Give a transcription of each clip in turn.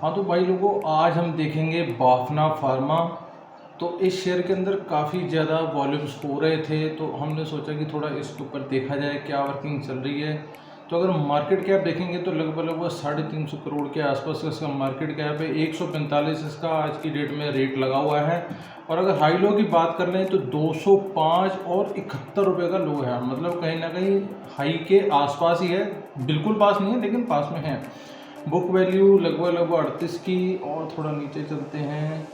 हाँ तो भाई लोगों, आज हम देखेंगे बाफना फार्मा। तो इस शेयर के अंदर काफ़ी ज़्यादा वॉल्यूम्स हो रहे थे, तो हमने सोचा कि थोड़ा इसके ऊपर देखा जाए क्या वर्किंग चल रही है। तो अगर मार्केट कैप देखेंगे तो लगभग लगभग 350 करोड़ के आसपास का इसका मार्केट कैप है। 145 इसका आज की डेट में रेट लगा हुआ है। और अगर हाई लो की बात कर लें तो 205 और 71 रुपये का लो है, मतलब कहीं ना कहीं हाई के आसपास ही है, बिल्कुल पास नहीं है लेकिन पास में है। बुक वैल्यू लगभग लगभग 38 की। और थोड़ा नीचे चलते हैं,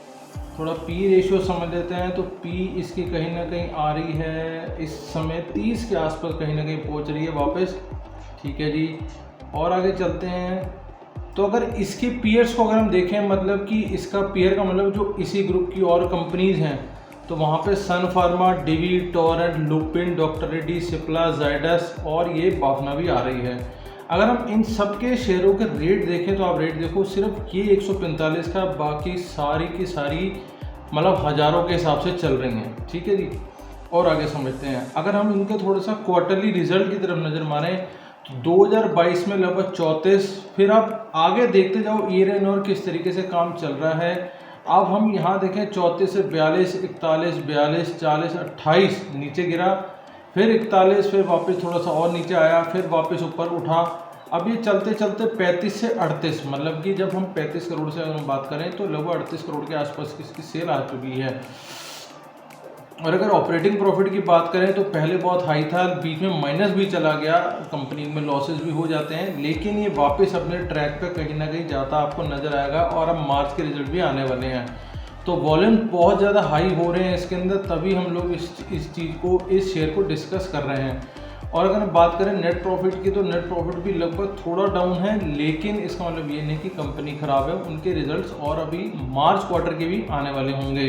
थोड़ा पी रेशियो समझ लेते हैं। तो पी इसकी कहीं ना कहीं आ रही है इस समय 30 के आसपास कहीं ना कहीं पहुंच रही है वापस। ठीक है जी, और आगे चलते हैं। तो अगर इसके पीयर्स को अगर हम देखें, मतलब कि इसका पीयर का मतलब जो इसी ग्रुप की और कंपनीज हैं, तो वहाँ पे सन फार्मा, डिवी, टोरेंट, लुपिन, डॉक्टर रेड्डी, सिप्ला, जायडस और ये बाफना भी आ रही है। अगर हम इन सब के शेयरों के रेट देखें तो आप रेट देखो, सिर्फ ये 145 का, बाकी सारी की सारी मतलब हज़ारों के हिसाब से चल रही हैं। ठीक है जी, और आगे समझते हैं। अगर हम इनके थोड़ा सा क्वार्टरली रिजल्ट की तरफ नज़र मारें तो 2022 में लगभग 34, फिर आप आगे देखते जाओ ईयर एंड और किस तरीके से काम चल रहा है। अब हम यहाँ देखें 34 से 42, 41, 42, 40, 28 नीचे गिरा, फिर 41, फिर वापस थोड़ा सा और नीचे आया, फिर वापस ऊपर उठा। अब ये चलते चलते 35 से 38, मतलब कि जब हम 35 करोड़ से अगर हम बात करें तो लगभग 38 करोड़ के आसपास इसकी सेल आ चुकी है। और अगर ऑपरेटिंग प्रॉफिट की बात करें तो पहले बहुत हाई था, बीच में माइनस भी चला गया, कंपनी में लॉसेस भी हो जाते हैं, लेकिन ये वापस अपने ट्रैक पे कहीं ना कहीं जाता आपको नज़र आएगा। और अब मार्च के रिजल्ट भी आने वाले हैं, तो वॉल्यूम बहुत ज़्यादा हाई हो रहे हैं इसके अंदर, तभी हम लोग इस चीज़ को, इस शेयर को डिस्कस कर रहे हैं। और अगर हम बात करें नेट प्रॉफिट की, तो नेट प्रॉफिट भी लगभग थोड़ा डाउन है, लेकिन इसका मतलब ये नहीं कि कंपनी ख़राब है, उनके रिजल्ट्स और अभी मार्च क्वार्टर के भी आने वाले होंगे।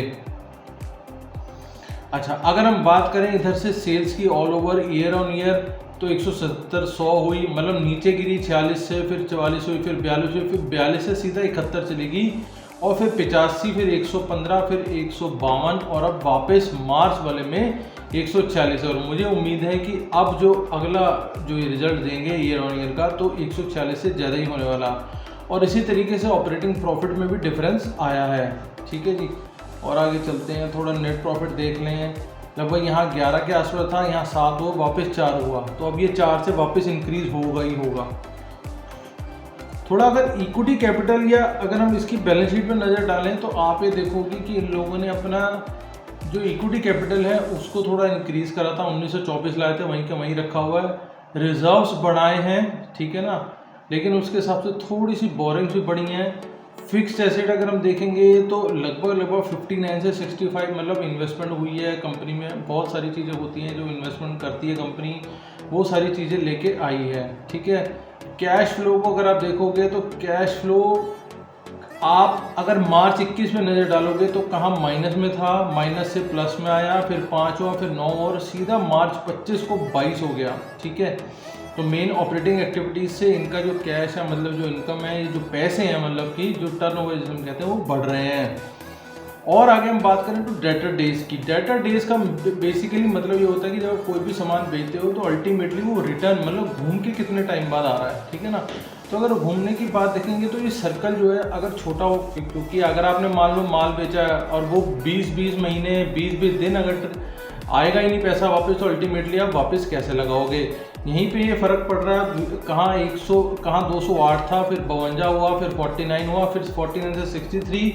अच्छा, अगर हम बात करें इधर से सेल्स की all over year on year, तो 170 100 हुई, मतलब नीचे गिरी 46 से, फिर 44 हुई, फिर 42 हुई, फिर 42 से सीधा 71 चलेगी, और फिर 85, फिर 115, फिर 152, और अब वापस मार्च वाले में 146। और मुझे उम्मीद है कि अब जो अगला जो ये रिजल्ट देंगे ईयर ऑन ईयर का, तो 146 से ज़्यादा ही होने वाला। और इसी तरीके से ऑपरेटिंग प्रॉफिट में भी डिफरेंस आया है। ठीक है जी, और आगे चलते हैं, थोड़ा नेट प्रॉफिट देख लें। लगभग यहाँ 11 के आसपास था, यहाँ 7 हुआ, वापस 4 हुआ, तो अब ये 4 से वापस इंक्रीज होगा ही होगा। थोड़ा अगर इक्विटी कैपिटल या अगर हम इसकी बैलेंस शीट पर नज़र डालें तो आप ये देखोगे कि इन लोगों ने अपना जो इक्विटी कैपिटल है उसको थोड़ा इंक्रीज़ करा था, 1924 लाए थे, वहीं के वहीं रखा हुआ है। रिजर्व्स बढ़ाए हैं, ठीक है ना, लेकिन उसके हिसाब से थोड़ी सी बोरिंग्स भी बढ़ी हैं। फिक्स्ड एसेट अगर हम देखेंगे तो लगभग 59 से 65 मतलब इन्वेस्टमेंट हुई है कंपनी में। बहुत सारी चीज़ें होती हैं जो इन्वेस्टमेंट करती है कंपनी, वो सारी चीज़ें लेके आई है। ठीक है, कैश फ्लो को अगर आप देखोगे तो कैश फ्लो आप अगर मार्च 21 में नज़र डालोगे तो कहाँ माइनस में था, माइनस से प्लस में आया, फिर 5 हुआ, फिर 9 और सीधा मार्च 25 को 22 हो गया। ठीक है, तो मेन ऑपरेटिंग एक्टिविटीज़ से इनका जो कैश है, मतलब जो इनकम है, ये जो पैसे हैं, मतलब कि जो टर्नओवर जिसे हम कहते हैं, वो बढ़ रहे हैं। और आगे हम बात करें तो डेटर डेज की। डेटर डेज का बेसिकली मतलब ये होता है कि जब कोई भी सामान बेचते हो तो अल्टीमेटली वो रिटर्न मतलब घूम के कितने टाइम बाद आ रहा है। ठीक है ना, तो अगर घूमने की बात देखेंगे तो ये सर्कल जो है अगर छोटा हो, क्योंकि अगर आपने मान लो माल बेचा है और वो 20-20 महीने 20-20 दिन अगर आएगा ही नहीं पैसा वापस, तो अल्टीमेटली आप वापस कैसे लगाओगे। यहीं पे ये फ़र्क पड़ रहा है, कहाँ 100, कहाँ 208 था, फिर 52 हुआ, फिर 49 हुआ, फिर 49 से 63,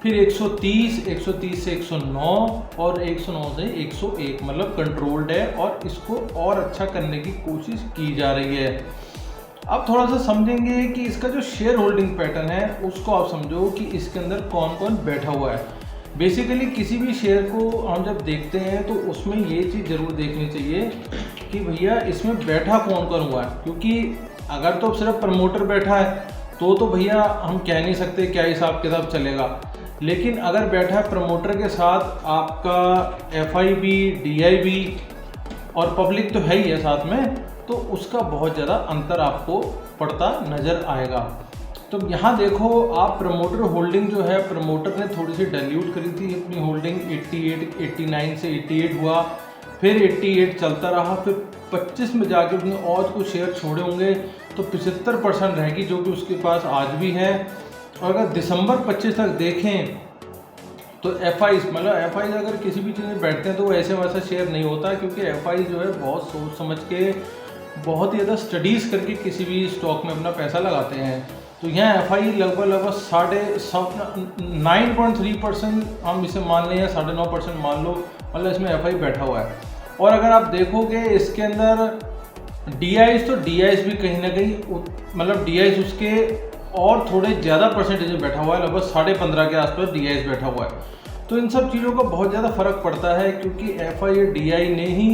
फिर 130, 130 से 109 और 109 से 101, मतलब कंट्रोल्ड है और इसको और अच्छा करने की कोशिश की जा रही है। अब थोड़ा सा समझेंगे कि इसका जो शेयर होल्डिंग पैटर्न है उसको आप समझो कि इसके अंदर कौन कौन बैठा हुआ है। बेसिकली किसी भी शेयर को हम जब देखते हैं तो उसमें ये चीज़ ज़रूर देखनी चाहिए कि भैया इसमें बैठा कौन कौन हुआ है, क्योंकि अगर तो सिर्फ प्रमोटर बैठा है तो भैया हम कह नहीं सकते क्या हिसाब किताब चलेगा। लेकिन अगर बैठा है प्रमोटर के साथ आपका FIB, DIB और पब्लिक तो है ही है साथ में, तो उसका बहुत ज़्यादा अंतर आपको पड़ता नज़र आएगा। तो यहाँ देखो आप, प्रमोटर होल्डिंग जो है, प्रमोटर ने थोड़ी सी डाइल्यूट करी थी अपनी होल्डिंग, 88, 89 से 88 हुआ, फिर 88 चलता रहा, फिर 25 में जाके उसने और कुछ शेयर छोड़े होंगे तो 75% रहेगी, जो कि उसके पास आज भी है। और अगर दिसंबर 25 तक देखें तो एफआईज मतलब एफआईज अगर किसी भी चीज़ में बैठते हैं तो वो ऐसे वैसा शेयर नहीं होता, क्योंकि एफआईज जो है बहुत सोच समझ के, बहुत ही ज़्यादा स्टडीज़ करके किसी भी स्टॉक में अपना पैसा लगाते हैं। तो यहाँ एफआई लगभग 9.3% हम इसे मान लें या 9.5% मान लो, मतलब इसमें एफआई बैठा हुआ है। और अगर आप देखोगे इसके अंदर डीआईज, तो डीआईज भी कहीं ना कहीं मतलब डीआईज उसके और थोड़े ज़्यादा परसेंटेज में बैठा हुआ है, लगभग 15.5 के आसपास डीआईज बैठा हुआ है। तो इन सब चीज़ों का बहुत ज़्यादा फर्क पड़ता है, क्योंकि एफआई और डीआई ने ही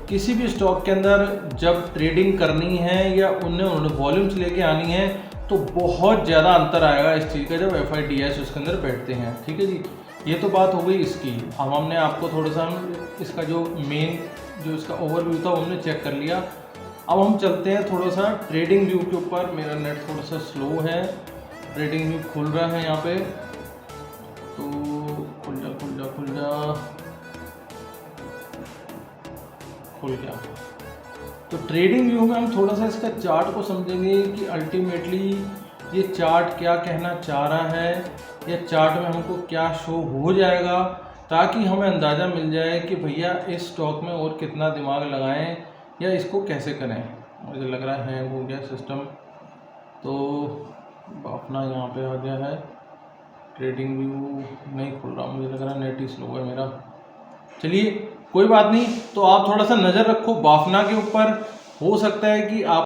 किसी भी स्टॉक के अंदर जब ट्रेडिंग करनी है या उन्हें वॉल्यूम्स लेके आनी है तो बहुत ज़्यादा अंतर आएगा इस चीज़ का जब एफ आई डी एस उसके अंदर बैठते हैं। ठीक है जी, ये तो बात हो गई इसकी। अब हमने आपको थोड़ा सा इसका जो मेन जो इसका ओवरव्यू था वो हमने चेक कर लिया। अब हम चलते हैं थोड़ा सा ट्रेडिंग व्यू के ऊपर। मेरा नेट थोड़ा सा स्लो है, ट्रेडिंग व्यू खुल रहा है यहाँ पे, तो खुल जा खुल जा खुल जा, खुल गया। तो ट्रेडिंग व्यू में हम थोड़ा सा इसका चार्ट को समझेंगे कि अल्टीमेटली ये चार्ट क्या कहना चाह रहा है, या चार्ट में हमको क्या शो हो जाएगा, ताकि हमें अंदाज़ा मिल जाए कि भैया इस स्टॉक में और कितना दिमाग लगाएं या इसको कैसे करें। मुझे लग रहा है हैंग हो गया सिस्टम, तो अपना यहाँ पे आ गया है। ट्रेडिंग व्यू नहीं खुल रहा, मुझे लग रहा है नेट ही स्लो है मेरा। चलिए कोई बात नहीं, तो आप थोड़ा सा नज़र रखो बाफना के ऊपर, हो सकता है कि आप